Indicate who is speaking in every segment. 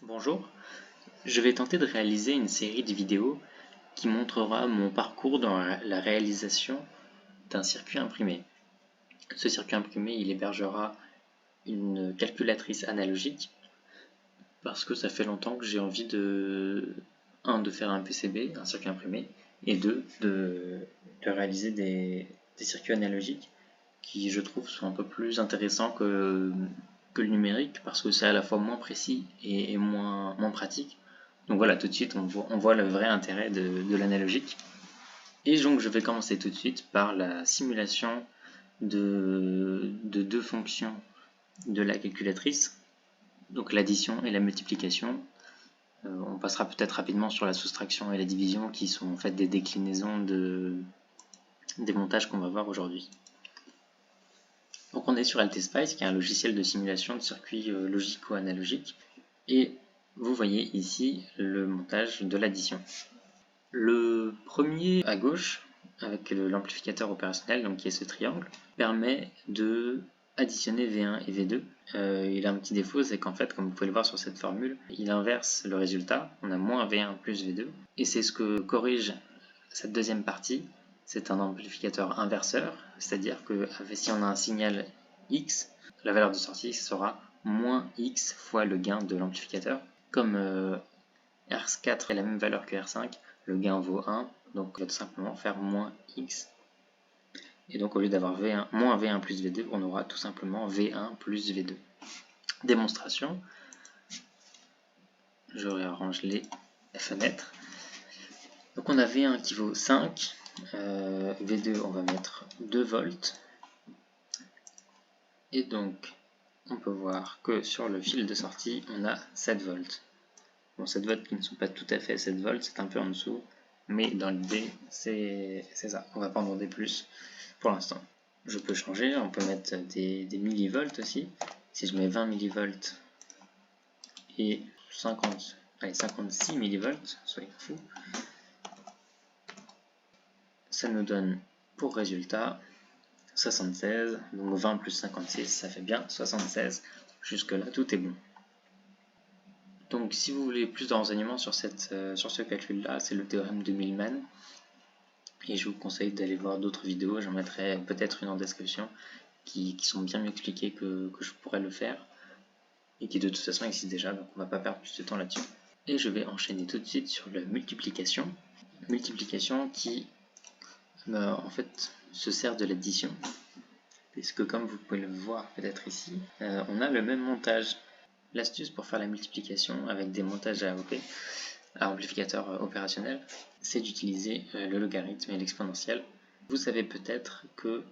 Speaker 1: Bonjour, je vais tenter de réaliser une série de vidéos qui montrera mon parcours dans la réalisation d'un circuit imprimé. Ce circuit imprimé, il hébergera une calculatrice analogique parce que ça fait longtemps que j'ai envie de faire un PCB, un circuit imprimé, et de réaliser des circuits analogiques qui, je trouve, sont un peu plus intéressants que le numérique parce que c'est à la fois moins précis et moins pratique. Donc voilà, tout de suite on voit le vrai intérêt de l'analogique. Et donc je vais commencer tout de suite par la simulation de deux fonctions de la calculatrice, donc l'addition et la multiplication. On passera peut-être rapidement sur la soustraction et la division qui sont en fait des déclinaisons des montages qu'on va voir aujourd'hui. Donc on est sur LTSpice qui est un logiciel de simulation de circuits logico-analogiques et vous voyez ici le montage de l'addition. Le premier à gauche, avec l'amplificateur opérationnel, donc qui est ce triangle, permet de additionner V1 et V2. Il a un petit défaut, c'est qu'en fait, comme vous pouvez le voir sur cette formule, il inverse le résultat. On a moins V1 plus V2. Et c'est ce que corrige cette deuxième partie. C'est un amplificateur inverseur, c'est-à-dire que si on a un signal X, la valeur de sortie sera moins X fois le gain de l'amplificateur. Comme R4 est la même valeur que R5, le gain vaut 1, donc on va tout simplement faire moins X. Et donc au lieu d'avoir moins V1 plus V2, on aura tout simplement V1 plus V2. Démonstration. Je réarrange les fenêtres. Donc on a V1 qui vaut 5, V2 on va mettre 2 volts. Et donc on peut voir que sur le fil de sortie, on a 7 volts. Bon, 7 volts qui ne sont pas tout à fait 7 volts, c'est un peu en dessous, mais dans l'idée, c'est ça. On va pas en demander plus pour l'instant. Je peux changer, on peut mettre des millivolts aussi. Si je mets 20 millivolts et 56 millivolts, soyez fous, ça nous donne pour résultat 76, donc 20 plus 56, ça fait bien 76. Jusque là, tout est bon. Donc si vous voulez plus de renseignements sur ce calcul-là, c'est le théorème de Millman. Et je vous conseille d'aller voir d'autres vidéos, j'en mettrai peut-être une en description, qui sont bien mieux expliquées que je pourrais le faire, et qui de toute façon existent déjà, donc on va pas perdre plus de temps là-dessus. Et je vais enchaîner tout de suite sur la multiplication. Multiplication qui, en fait, se sert de l'addition, puisque comme vous pouvez le voir peut-être ici, on a le même montage. L'astuce pour faire la multiplication avec des montages AOP, à amplificateur opérationnel, c'est d'utiliser le logarithme et l'exponentielle. Vous savez peut-être que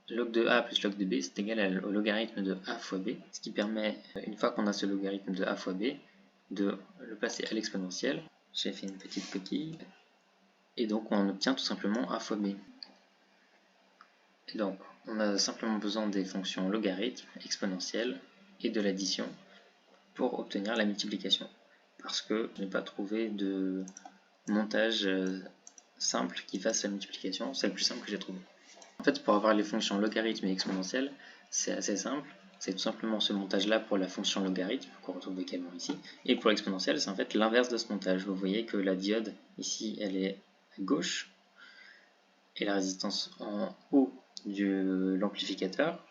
Speaker 1: log de a plus log de b c'est égal au logarithme de a fois b, ce qui permet, une fois qu'on a ce logarithme de a fois b, de le passer à l'exponentielle. J'ai fait une petite coquille, et donc on obtient tout simplement a fois b. Et donc on a simplement besoin des fonctions logarithme, exponentielle et de l'addition pour obtenir la multiplication, parce que je n'ai pas trouvé de montage simple qui fasse la multiplication, c'est le plus simple que j'ai trouvé. En fait, pour avoir les fonctions logarithme et exponentielle, c'est assez simple, c'est tout simplement ce montage là pour la fonction logarithme, qu'on retrouve également ici, et pour l'exponentielle, c'est en fait l'inverse de ce montage. Vous voyez que la diode, ici, elle est à gauche, et la résistance en haut de l'amplificateur,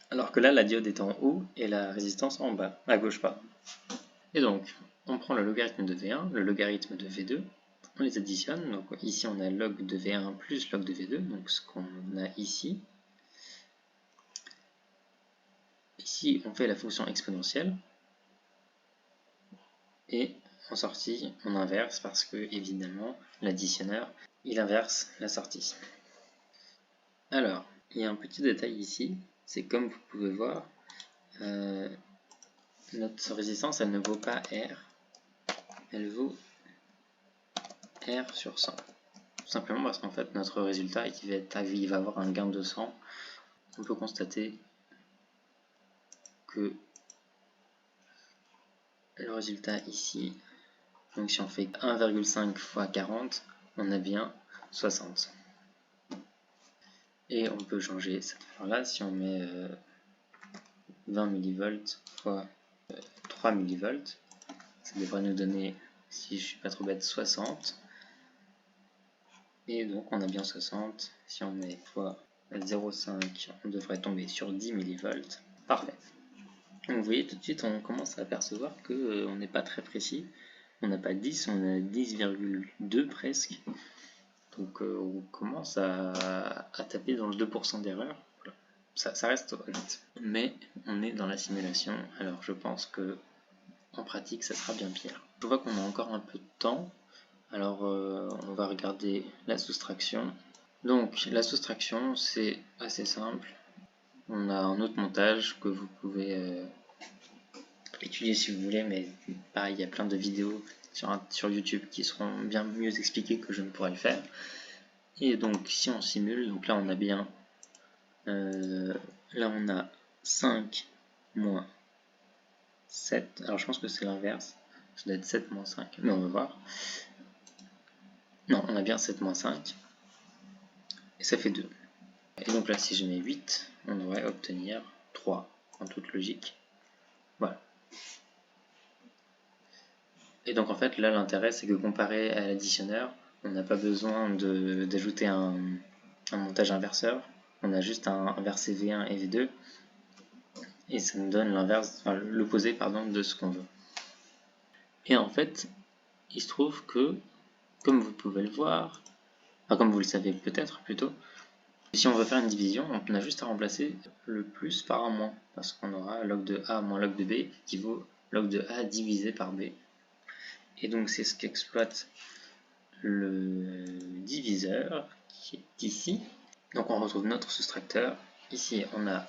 Speaker 1: alors que là, la diode est en haut et la résistance en bas, à gauche pardon. Et donc, on prend le logarithme de V1, le logarithme de V2, on les additionne. Donc ici, on a log de V1 plus log de V2, donc ce qu'on a ici. Ici, on fait la fonction exponentielle. Et en sortie, on inverse parce que, évidemment, l'additionneur, il inverse la sortie. Alors, il y a un petit détail ici, c'est comme vous pouvez voir, notre résistance, elle ne vaut pas R, elle vaut R sur 100. Tout simplement parce qu'en fait, notre résultat, il va avoir un gain de 100. On peut constater que le résultat ici, donc si on fait 1,5 fois 40, on a bien 60. Et on peut changer cette valeur-là si on met 20 mV fois 3 mV. Ça devrait nous donner, si je suis pas trop bête, 60. Et donc on a bien 60. Si on met fois 0,5, on devrait tomber sur 10 mV. Parfait. Donc vous voyez tout de suite, on commence à apercevoir que on n'est pas très précis. On n'a pas 10, on a 10,2 presque. Donc on commence à taper dans le 2% d'erreur. Voilà. Ça reste honnête. Mais on est dans la simulation, alors je pense que en pratique ça sera bien pire. Je vois qu'on a encore un peu de temps, alors on va regarder la soustraction. Donc la soustraction c'est assez simple. On a un autre montage que vous pouvez étudier si vous voulez, mais pareil, il y a plein de vidéos sur YouTube qui seront bien mieux expliquées que je ne pourrais le faire. Et donc si on simule, donc là on a bien là on a 5 moins 7, alors je pense que c'est l'inverse, ça doit être 7 moins 5, mais on va voir. Non, on a bien 7 moins 5, et ça fait 2. Et donc là si je mets 8, on devrait obtenir 3, en toute logique. Voilà. Et donc en fait là l'intérêt c'est que comparé à l'additionneur, on n'a pas besoin d'ajouter un montage inverseur, on a juste à inverser V1 et V2, et ça nous donne l'inverse, enfin, l'opposé pardon, de ce qu'on veut. Et en fait, il se trouve que, comme vous pouvez le voir, enfin comme vous le savez peut-être plutôt, si on veut faire une division, on a juste à remplacer le plus par un moins, parce qu'on aura log de A moins log de B qui vaut log de A divisé par B. Et donc c'est ce qu'exploite le diviseur qui est ici. Donc on retrouve notre soustracteur. Ici on a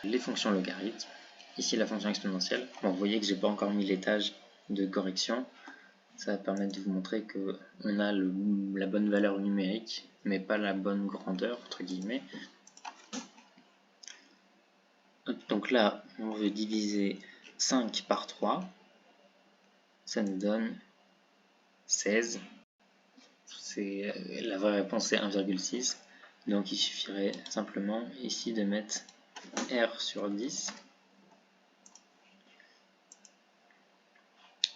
Speaker 1: les fonctions logarithmes. Ici la fonction exponentielle. Bon, vous voyez que j'ai pas encore mis l'étage de correction. Ça va permettre de vous montrer que on a la bonne valeur numérique, mais pas la bonne grandeur, entre guillemets. Donc là, on veut diviser 5 par 3. Ça nous donne 16. La vraie réponse c'est 1,6. Donc il suffirait simplement ici de mettre R sur 10.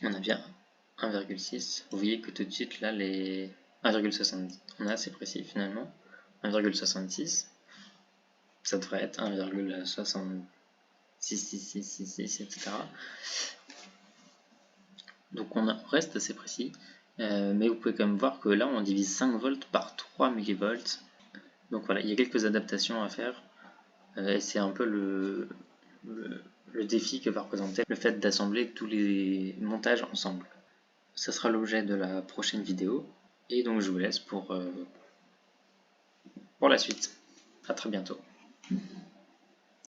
Speaker 1: On a bien 1,6. Vous voyez que tout de suite là les 1,70. On est assez précis finalement. 1,66. Ça devrait être 1,666666, etc. Donc on reste assez précis. Mais vous pouvez quand même voir que là on divise 5 volts par 3 millivolts. Donc voilà, il y a quelques adaptations à faire. Et c'est un peu le défi que va représenter le fait d'assembler tous les montages ensemble. Ça sera l'objet de la prochaine vidéo. Et donc je vous laisse pour la suite. À très bientôt.